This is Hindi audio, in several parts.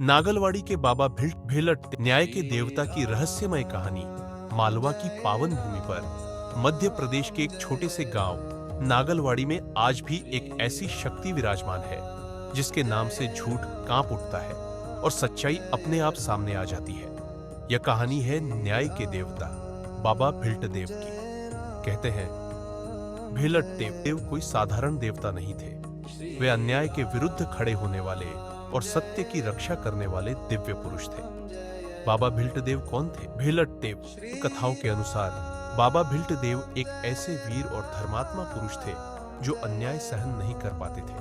नागलवाड़ी के बाबा भेलट न्याय के देवता की रहस्यमय कहानी मालवा की पावन भूमि पर मध्य प्रदेश के एक छोटे से गांव नागलवाड़ी में आज भी एक ऐसी शक्ति विराजमान है जिसके नाम से झूठ कांप उठता है और सच्चाई अपने आप सामने आ जाती है। यह कहानी है न्याय के देवता बाबा भिल्टदेव की। कहते हैं भिलटदेव कोई साधारण देवता नहीं थे। वे अन्याय के विरुद्ध खड़े होने वाले और सत्य की रक्षा करने वाले दिव्य पुरुष थे। बाबा भिल्टदेव कौन थे? भिलटदेव कथाओं के अनुसार बाबा भिल्टदेव एक ऐसे वीर और धर्मात्मा पुरुष थे जो अन्याय सहन नहीं कर पाते थे।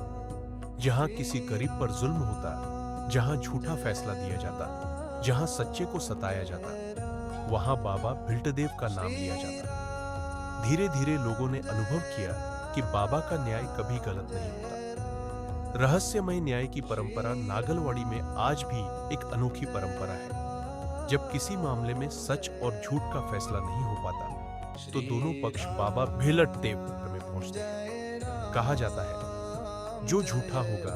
जहां किसी गरीब पर जुल्म होता, जहां झूठा फैसला दिया जाता, जहां सच्चे को सताया जाता, वहां बाबा भिल्टदेव का नाम लिया जाता। धीरे धीरे लोगों ने अनुभव किया कि बाबा का न्याय कभी गलत नहीं होता। रहस्यमय न्याय की परंपरा नागलवाड़ी में आज भी एक अनोखी परंपरा है। जब किसी मामले में सच और झूठ का फैसला नहीं हो पाता तो दोनों पक्ष बाबा भिलटदेव में पहुंचते हैं। कहा जाता है जो झूठा होगा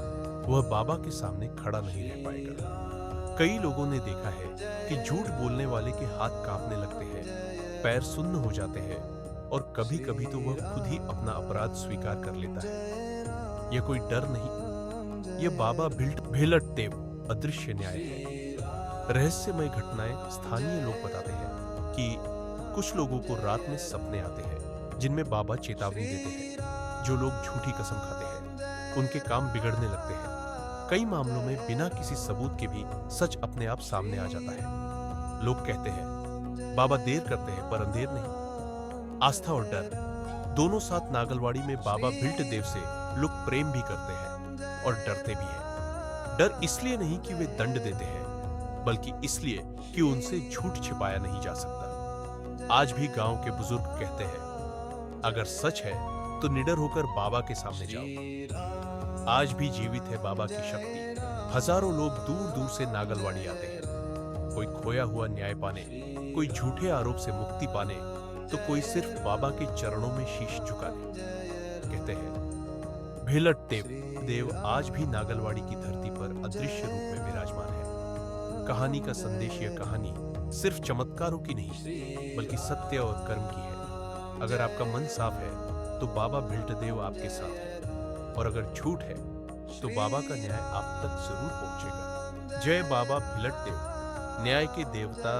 वह बाबा के सामने खड़ा नहीं रह पाएगा। कई लोगों ने देखा है कि झूठ बोलने वाले के हाथ कांपने लगते हैं, पैर सुन्न हो जाते हैं और कभी-कभी तो वह खुद ही अपना अपराध स्वीकार कर लेता है। यह कोई डर नहीं, यह बाबा भिलटदेव अदृश्य न्याय है। रहस्यमय घटनाएं स्थानीय लोग बताते हैं कि कुछ लोगों को रात में सपने आते हैं जिनमें बाबा चेतावनी देते हैं। जो लोग झूठी कसम खाते हैं उनके काम बिगड़ने लगते हैं। कई मामलों में बिना किसी सबूत के भी सच अपने आप सामने आ जाता है। लोग कहते हैं बाबा देर करते हैं पर अंधेर नहीं। आस्था और डर दोनों साथ नागलवाड़ी में बाबा भिल्टदेव से लोग प्रेम भी करते हैं और डरते भी हैं। डर इसलिए नहीं कि वे दंड देते हैं, बल्कि इसलिए कि उनसे झूठ छिपाया नहीं जा सकता। आज भी गांव के बुजुर्ग कहते हैं अगर सच है तो निडर होकर बाबा के सामने जाओ। आज भी जीवित है बाबा की शक्ति। हजारों लोग दूर दूर से नागलवाड़ी आते हैं, कोई खोया हुआ न्याय पाने, कोई झूठे आरोप से मुक्ति पाने, तो कोई सिर्फ बाबा के चरणों में शीश झुकाने। कहते हैं भिलटदेव आज भी नागलवाड़ी की धरती पर अदृश्य रूप में विराजमान है। कहानी का संदेश यह कहानी सिर्फ चमत्कारों की नहीं बल्कि सत्य और कर्म की है। अगर आपका मन साफ है तो बाबा भिल्टदेव आपके साथ है, और अगर झूठ है तो बाबा का न्याय आप तक जरूर पहुंचेगा। जय बाबा भिलटदेव, न्याय के देवता